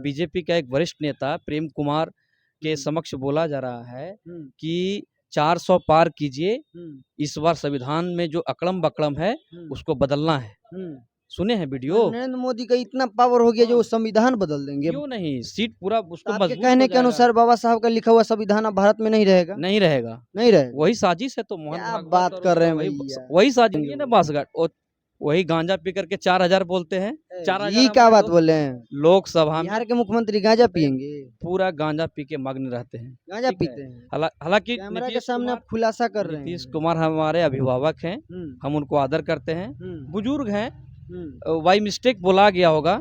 BJP का एक वरिष्ठ नेता प्रेम कुमार के समक्ष बोला जा रहा है कि 400 पार कीजिए, इस बार संविधान में जो अकड़म बकड़म है उसको बदलना है। सुने हैं वीडियो? नरेंद्र मोदी का इतना पावर हो गया जो वो संविधान बदल देंगे। क्यों नहीं, सीट पूरा उसको आपके मजबूत कहने हो के अनुसार बाबा साहब का लिखा हुआ संविधान अब भारत में नहीं रहेगा। नहीं रहेगा, नहीं रहेगा। वही साजिश है। तो मोहन क्या भागवत बात और कर रहे हैं वही भैया। वही साजिश है ना बासगट। और वही गांजा पी करके 4000 बोलते हैं। 4000 ये क्या बात बोल रहे हैं? लोकसभा में बिहार के मुख्यमंत्री गांजा पियेंगे? पूरा गांजा पी के मग्न रहते हैं। गांजा ठीक है। पीते हैं? हालांकि कैमरा के सामने आप खुलासा कर रहे हैं। नीतीश कुमार हमारे अभिभावक हैं, हम उनको आदर करते हैं। बुजुर्ग हैं, बाई मिस्टेक बोला गया होगा,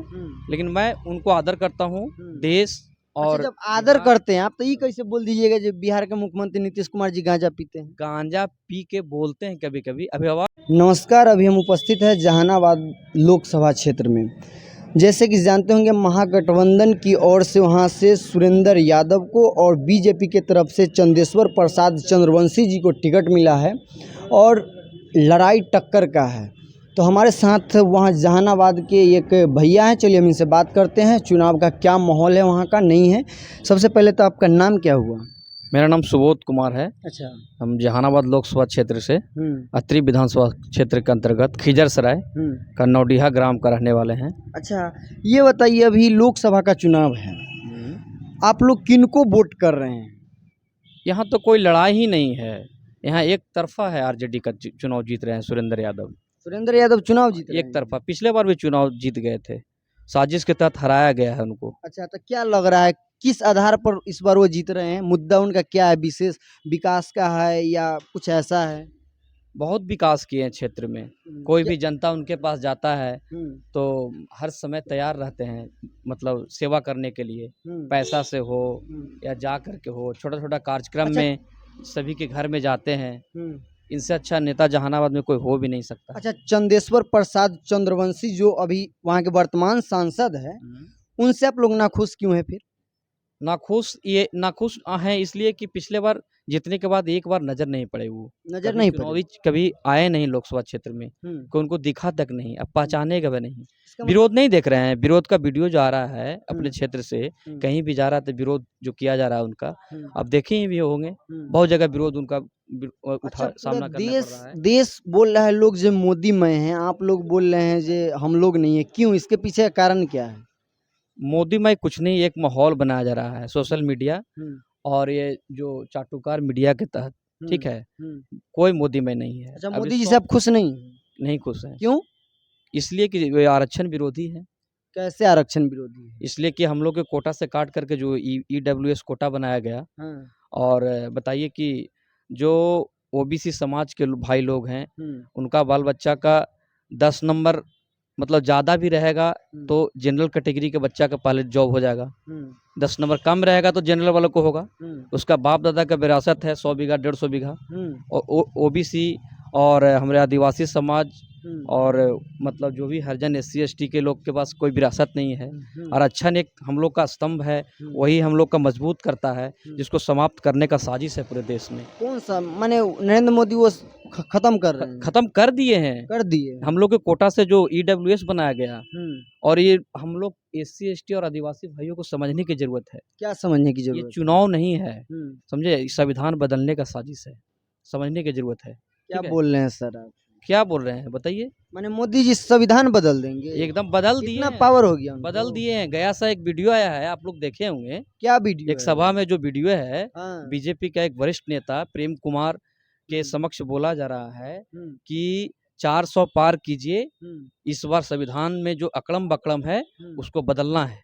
लेकिन मैं उनको आदर करता हूँ। देश और जब आदर करते हैं आप तो ये कैसे बोल दीजिएगा जब बिहार के मुख्यमंत्री नीतीश कुमार जी गांजा पीते हैं? गांजा पी के बोलते हैं कभी कभी अभिभावक। नमस्कार, अभी हम उपस्थित हैं जहानाबाद लोकसभा क्षेत्र में। जैसे कि जानते होंगे महागठबंधन की ओर से वहां से सुरेंद्र यादव को और बीजेपी के तरफ से चंदेश्वर प्रसाद चंद्रवंशी जी को टिकट मिला है और लड़ाई टक्कर का है। तो हमारे साथ वहां जहानाबाद के एक भैया हैं, चलिए हम इनसे बात करते हैं। चुनाव का क्या माहौल है वहां का, नहीं है। सबसे पहले तो आपका नाम क्या हुआ? मेरा नाम सुबोध कुमार है। अच्छा। हम जहानाबाद लोकसभा क्षेत्र से अत्रि विधानसभा क्षेत्र के अंतर्गत खिजरसराय कन्नौडिहा ग्राम का रहने वाले हैं। अच्छा, ये बताइए अभी लोकसभा का चुनाव है, आप लोग किनको वोट कर रहे हैं? यहाँ तो कोई लड़ाई ही नहीं है, यहाँ एक तरफा है। आरजेडी का चुनाव जीत रहे हैं सुरेंद्र यादव। सुरेंद्र यादव चुनाव जीत रहे हैं? एक तरफा। पिछले बार भी चुनाव जीत गए थे, साजिश के तहत हराया गया है उनको। अच्छा, तो क्या लग रहा है किस आधार पर इस बार वो जीत रहे हैं? मुद्दा उनका क्या है? विशेष विकास का है या कुछ ऐसा है? बहुत विकास किए हैं क्षेत्र में। कोई भी जनता उनके पास जाता है तो हर समय तैयार रहते हैं, मतलब सेवा करने के लिए। पैसा से हो या जा करके हो, छोटा छोटा कार्यक्रम में सभी के घर में जाते हैं। इनसे अच्छा नेता जहानाबाद में कोई हो भी नहीं सकता। अच्छा, चंदेश्वर प्रसाद चंद्रवंशी जो अभी वहाँ के वर्तमान सांसद है, उनसे आप लोग नाखुश क्यों है? फिर नाखुश हैं इसलिए कि पिछले बार जीतने के बाद एक बार नजर नहीं पड़े। वो नजर नहीं पड़े, कभी आए नहीं लोकसभा क्षेत्र में, कोई उनको दिखा तक नहीं। अब पहचानेगा भी नहीं। विरोध नहीं देख रहे हैं, विरोध का वीडियो जा रहा है अपने क्षेत्र से, कहीं भी जा रहा है तो विरोध जो किया जा रहा है उनका, अब देखे भी होंगे बहुत जगह विरोध उनका सामना करना पड़ रहा है। देश बोल रहा है लोग जो मोदी मय हैं, आप लोग बोल रहे हैं जो हम लोग नहीं है, क्यों? इसके पीछे का कारण क्या है? मोदी में कुछ नहीं, एक माहौल बनाया जा रहा है सोशल मीडिया और ये जो चाटुकार मीडिया के तहत। ठीक है, कोई मोदी में नहीं है। अच्छा, मोदी जी से आप खुश नहीं खुश हैं। क्यों? इसलिए कि वे आरक्षण विरोधी है। कैसे आरक्षण विरोधी है? इसलिए कि हम लोग के कोटा से काट करके जो ईडब्ल्यूएस कोटा बनाया गया, और बताइए कि जो ओबीसी समाज के भाई लोग हैं उनका बाल बच्चा का 10 नंबर मतलब ज़्यादा भी रहेगा तो जनरल कैटेगरी के बच्चा का पहले जॉब हो जाएगा। 10 नंबर कम रहेगा तो जनरल वालों को होगा। उसका बाप दादा का विरासत है 100 बीघा 150 बीघा। और ओबीसी और हमारे आदिवासी समाज और मतलब जो भी हरिजन SC ST के लोग के पास कोई विरासत नहीं है। आरक्षण एक हम लोग का स्तंभ है, वही हम लोग का मजबूत करता है, जिसको समाप्त करने का साजिश है पूरे देश में। कौन सा? माने नरेंद्र मोदी वो खत्म कर रहे हैं? खत्म कर दिए हैं, कर दिए। हम लोग के कोटा से जो ईडब्ल्यूएस बनाया गया, और ये हम लोग SC ST और आदिवासी भाइयों को समझने की जरूरत है। क्या समझने की जरूरत? ये चुनाव नहीं है, समझे, संविधान बदलने का साजिश है, समझने की जरूरत है। क्या बोल रहे हैं सर आप? क्या बोल रहे हैं बताइए? माने मोदी जी संविधान बदल देंगे? एकदम बदल दिए, इतना पावर हो गया, बदल दिए हैं। गया सा एक वीडियो आया है, आप लोग देखे होंगे। क्या वीडियो? एक सभा में जो वीडियो है, बीजेपी का एक वरिष्ठ नेता प्रेम कुमार के समक्ष बोला जा रहा है कि 400 पार कीजिए, इस बार संविधान में जो अकड़म बकड़म है उसको बदलना है।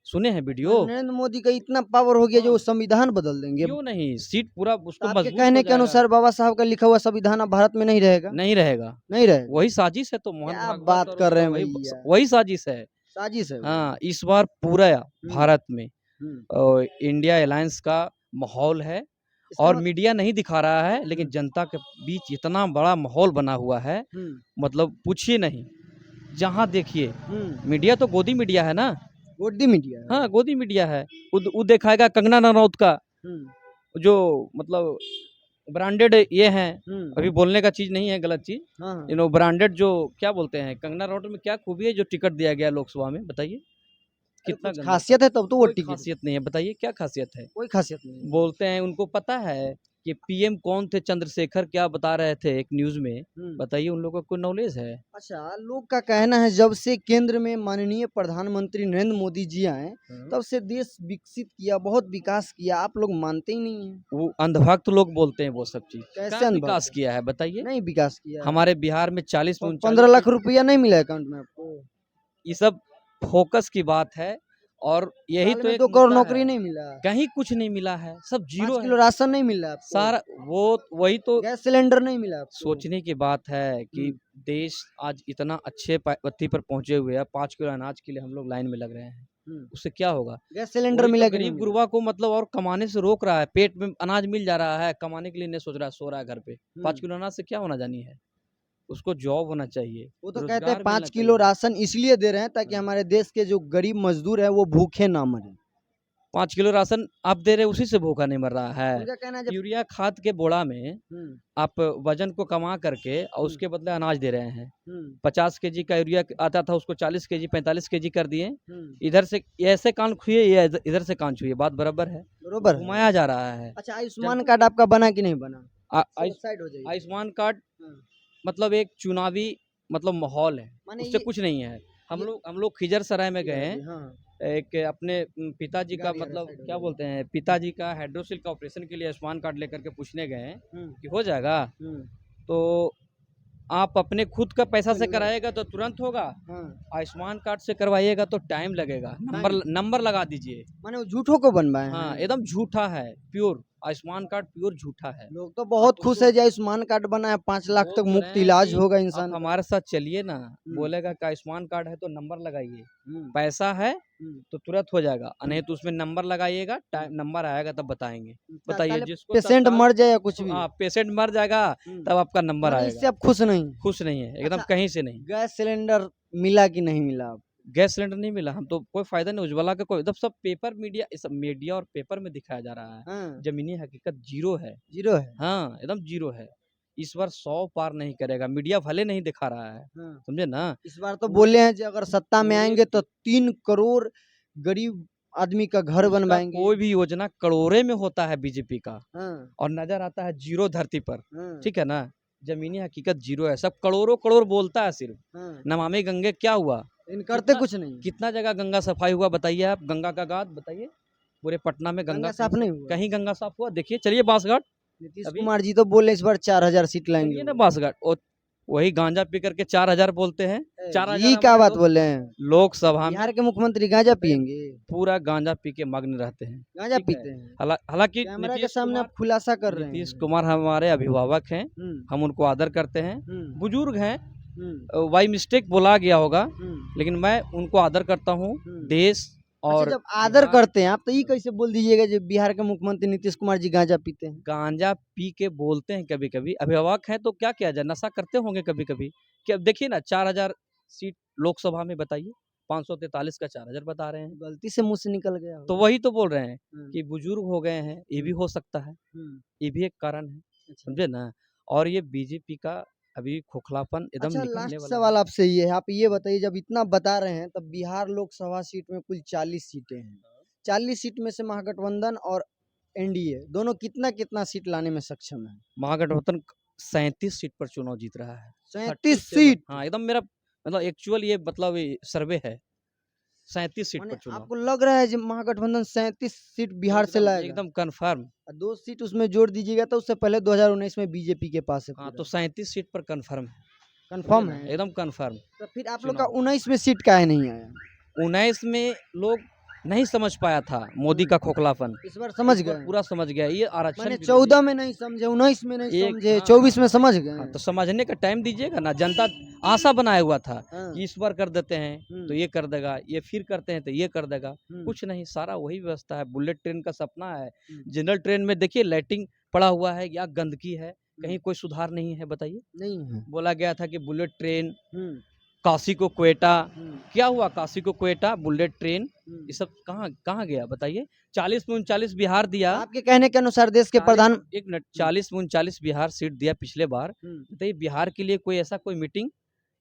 सुने हैं वीडियो? नरेंद्र मोदी का इतना पावर हो गया जो संविधान बदल देंगे। क्यों नहीं, सीट पूरा उसको आपके कहने के अनुसार बाबा साहब का लिखा हुआ संविधान अब भारत में नहीं रहेगा? नहीं रहेगा, नहीं रहेगा। वही साजिश है। तो मोहन क्या बात कर रहे हैं? वही साजिश है, साजिश है। हाँ, इस बार पूरा भारत में इंडिया अलायंस का माहौल है और मीडिया नहीं दिखा रहा है, लेकिन जनता के बीच इतना बड़ा माहौल बना हुआ है, मतलब पूछिए नहीं। जहाँ देखिए मीडिया तो गोदी मीडिया है ना, गोदी मीडिया। हाँ, गोदी मीडिया है। वो दिखाएगा कंगना रनौत का जो मतलब ब्रांडेड ये हैं, अभी बोलने का चीज नहीं है, गलत चीज। ब्रांडेड जो क्या बोलते हैं, कंगना रनौत में क्या खूबी है जो टिकट दिया गया लोकसभा में, बताइए? कितना कुछ गंदा। खासियत है तब तो वो कोई टिके। खासियत नहीं है, बताइए क्या खासियत है। कोई खासियत नहीं है। बोलते हैं, उनको पता है कि पीएम कौन थे, चंद्रशेखर क्या बता रहे थे एक न्यूज में, बताइए उन लोगों को कोई नॉलेज है। अच्छा, लोग का कहना है जब से केंद्र में माननीय प्रधानमंत्री नरेंद्र मोदी जी आए तब से देश विकसित किया, बहुत विकास किया, आप लोग मानते ही नहीं है। वो अंधभक्त लोग बोलते हैं वो सब चीज। कैसे क्या अनुभव? विकास किया है बताइए। नहीं विकास किया है। हमारे बिहार में 40 में 15 39 लाख रुपया नहीं मिला अकाउंट में आपको? ये सब फोकस की बात है, और यही साल तो में एक 2 करोड़ मुद्दा नौकरी है। नहीं मिला, कहीं कुछ नहीं मिला है, सब 5 जीरो किलो है राशन नहीं मिला आपको, सारा। वो वही तो गैस सिलेंडर नहीं मिला आपको। सोचने की बात है कि देश आज इतना अच्छे पत्ती पर पहुंचे हुए हैं, 5 किलो अनाज के लिए हम लोग लाइन में लग रहे हैं, उससे क्या होगा। गैस सिलेंडर वही तो मिला कि नहीं गरीब मिला? गुरबा को मतलब और कमाने से रोक रहा है। पेट में अनाज मिल जा रहा है, कमाने के लिए नहीं सोच रहा है, सो रहा है घर पे। 5 किलो अनाज से क्या होना जानी है। उसको जॉब होना चाहिए, वो तो कहते हैं रोजगार 5 मिलना किलो चाहिए। राशन इसलिए दे रहे हैं ताकि हमारे देश के जो गरीब मजदूर है वो भूखे ना मरे। 5 किलो राशन आप दे रहे, उसी से भूखा नहीं मर रहा है। उनका कहना है जब यूरिया खाद के बोड़ा में आप वजन को कमा करके और उसके बदले अनाज दे रहे हैं। 50 केजी का यूरिया आता था, उसको 40 केजी 45 केजी कर दिए। इधर से ऐसे कान छुए, ये इधर से कान छुए, बात बराबर है, बरोबर है। घुमाया जा रहा है। अच्छा, आयुष्मान कार्ड आपका बना कि नहीं बना? साइड हो जाइए। आयुष्मान कार्ड मतलब एक चुनावी मतलब माहौल है, उससे कुछ नहीं है। हम लोग खिजर सराय में गए हैं, एक अपने पिताजी का मतलब क्या बोलते हैं, पिताजी का हाइड्रोसिल का ऑपरेशन के लिए आयुष्मान कार्ड लेकर के पूछने गए कि हो जाएगा। तो आप अपने खुद का पैसा से कराएगा तो तुरंत होगा, आयुष्मान कार्ड से करवाइएगा तो टाइम लगेगा। नंबर लगा दीजिए। माने वो झूठों को बनवाए हैं। हाँ, एकदम झूठा है, प्योर आयुष्मान कार्ड प्योर झूठा है। लोग तो बहुत खुश है जो आयुष्मान कार्ड बना है, 5 लाख तक मुफ्त इलाज होगा इंसान आप का। हमारे साथ चलिए ना, बोलेगा कि आयुष्मान कार्ड है तो नंबर लगाइए, पैसा है तो तुरंत हो जाएगा, नहीं तो उसमें नंबर लगाइएगा, नंबर आएगा तब बताएंगे। बताइए, जिसको पेशेंट मर जाए या कुछ भी, हाँ पेशेंट मर जाएगा तब आपका नंबर आएगा। इससे आप खुश नहीं? खुश नहीं है एकदम, कहीं से नहीं। गैस सिलेंडर मिला कि नहीं मिला? गैस सिलेंडर नहीं मिला, हम तो कोई फायदा नहीं, उज्ज्वला का कोई, एकदम सब पेपर मीडिया, सब मीडिया और पेपर में दिखाया जा रहा है। जमीनी हकीकत जीरो है। जीरो है? हाँ एकदम जीरो है। इस बार 100 पार नहीं करेगा, मीडिया भले नहीं दिखा रहा है, समझे ना। इस बार तो बोले हैं कि अगर सत्ता में आएंगे तो 3 करोड़ गरीब आदमी का घर बनवाएंगे। कोई भी योजना करोड़े में होता है बीजेपी का, और नजर आता है जीरो धरती पर, ठीक है ना। जमीनी हकीकत जीरो है, सब करोड़ों करोड़ बोलता है सिर्फ। नमामि गंगे क्या हुआ, करते कुछ नहीं। कितना जगह गंगा सफाई हुआ बताइए आप, गंगा का घाट बताइए, पूरे पटना में गंगा साफ नहीं हुआ? कहीं गंगा साफ हुआ देखिए, चलिए बांसघाट। नीतीश कुमार जी तो बोले इस बार 4000 सीट लाएंगे ना बांसघाट, और वही गांजा पी करके 4000 बोलते हैं। 4000 ये क्या बात बोल रहे हैं? लोकसभा में बिहार के मुख्यमंत्री गांजा पियेंगे? पूरा गांजा पी के मग्न रहते हैं, गांजा पीते हैं। हालांकि कैमरा के सामने आप खुलासा कर रहे हैं। नीतीश कुमार हमारे अभिभावक हैं, हम उनको आदर करते हैं, बुजुर्ग हैं, बाई मिस्टेक बोला गया होगा, लेकिन मैं उनको आदर करता हूँ। देश और जब आदर करते हैं आप तो ये कैसे बोल दीजिएगा जब बिहार के मुख्यमंत्री नीतीश कुमार जी गांजा पीते हैं? गांजा पी के बोलते हैं कभी कभी, अभिभावक हैं तो क्या किया जाए, नशा करते होंगे कभी कभी। क्या देखिए ना, 4000 सीट लोकसभा में, बताइए 543 का 4000 बता रहे हैं, गलती से मुंह से निकल गया। तो वही तो बोल रहे हैं कि बुजुर्ग हो गए हैं, ये भी हो सकता है, ये भी एक कारण है, समझे ना। और ये बीजेपी का अभी खोखलापन एकदम निकलने लास्ट वाला सवाल आपसे ये है, आप ये बताइए जब इतना बता रहे हैं तब बिहार लोकसभा सीट में कुल 40 सीटें हैं, 40 सीट में से महागठबंधन और एनडीए दोनों कितना कितना सीट लाने में सक्षम है? महागठबंधन 37 सीट पर चुनाव जीत रहा है। 37 सीट? हाँ एकदम, मेरा मतलब एक्चुअल ये मतलब सर्वे है, 37 सीट पर चुनाव। आपको लग रहा है कि महागठबंधन 37 सीट बिहार से लाएगा? एकदम कंफर्म। 2 सीट उसमें जोड़ दीजिएगा तो उससे पहले 2019 में बीजेपी के पास है। हाँ तो 37 सीट पर कंफर्म है। कंफर्म है एकदम कंफर्म। तो फिर आप लोग का 19 में सीट काहे नहीं आया? 19 में लोग नहीं समझ पाया था मोदी का खोखलापन, इस बार समझ गए, पूरा समझ गया। ये आरक्षण 14 में नहीं समझे, 19 में नहीं समझे, 24 में समझ गए। तो समझने का टाइम दीजिएगा ना, जनता आशा बनाया हुआ था कि इस बार कर देते हैं तो ये कर देगा, ये फिर करते हैं तो ये कर देगा, कुछ नहीं, सारा वही व्यवस्था है। बुलेट ट्रेन का सपना है, जनरल ट्रेन में देखिए लाइटिंग पड़ा हुआ है या गंदगी है, कहीं कोई सुधार नहीं है, बताइए। नहीं है। बोला गया था कि बुलेट ट्रेन काशी को क्वेटा, क्या हुआ काशी को क्वेटा, बुलेट ट्रेन, ये सब कहाँ गया बताइए। 40 में 39 बिहार दिया, आपके कहने के अनुसार देश के प्रधान, एक मिनट, 40 में 39 बिहार सीट दिया पिछले बार, बताइए बिहार के लिए कोई ऐसा कोई मीटिंग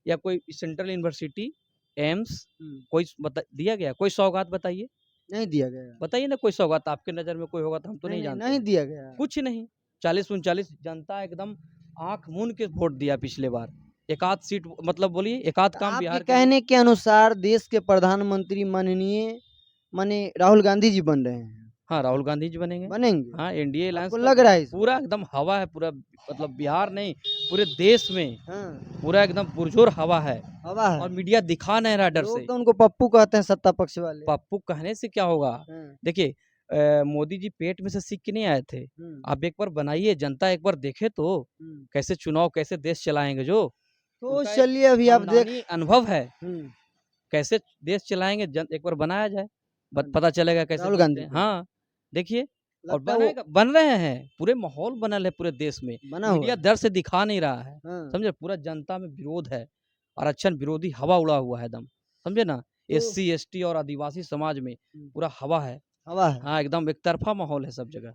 या कोई सेंट्रल यूनिवर्सिटी एम्स कोई दिया गया? कोई सौगात बताइए? नहीं दिया गया। बताइए ना कोई सौगात आपके नज़र में कोई होगा तो हम तो नहीं नहीं, जानते नहीं हैं। दिया गया। कुछ नहीं, 40-39 जनता एकदम आँख मूंद के वोट दिया पिछले बार। एक आध सीट मतलब बोलिए एक आध काम आपके बिहार के लिए। कहने के अनुसार देश के प्रधानमंत्री माननीय माने राहुल गांधी जी बन रहे हैं, हाँ, राहुल गांधी जी बनेंगे। बनेंगे? हाँ, एनडीए अलायंस आपको का लग रहा है इस पूरा एकदम हवा है, पूरा मतलब बिहार नहीं, पूरे देश में हाँ, पूरा एकदम पुरजोर हवा है हवा और है। मीडिया दिखा नहीं रहा डर लोग से। तो उनको पप्पू कहते हैं सत्ता पक्ष वाले। पप्पू कहने से क्या होगा? हाँ, देखिए मोदी जी पेट में से सीख के नहीं आए थे। हुँ, आप एक बार बनाइए, जनता एक बार देखे तो, हुँ। कैसे चुनाव कैसे देश चलाएँगे जो। तो उनका एक चलिए अभी आप देख खानदानी अनुभव है, हुँ, कैसे देश चलाएँगे एक बार बनाया जाए, हाँ, पता चलेगा कैसे राहुल बनते गांधी हैं। को हाँ, देखिए और लगता है वो बन रहे हैं, पूरे माहौल बनल है पूरे देश में। बना हुआ मीडिया है। डर से दिखा नहीं रहा है, हाँ, समझे? पूरा जनता में विरोध है और अच्छा विरोधी हवा उड़ा हुआ है एकदम, समझे ना? तो एससी, एसटी और आदिवासी समाज में हुँ, पूरा हवा है। हवा है। हाँ, एकदम एक तरफ़ा माहौल है सब जगह।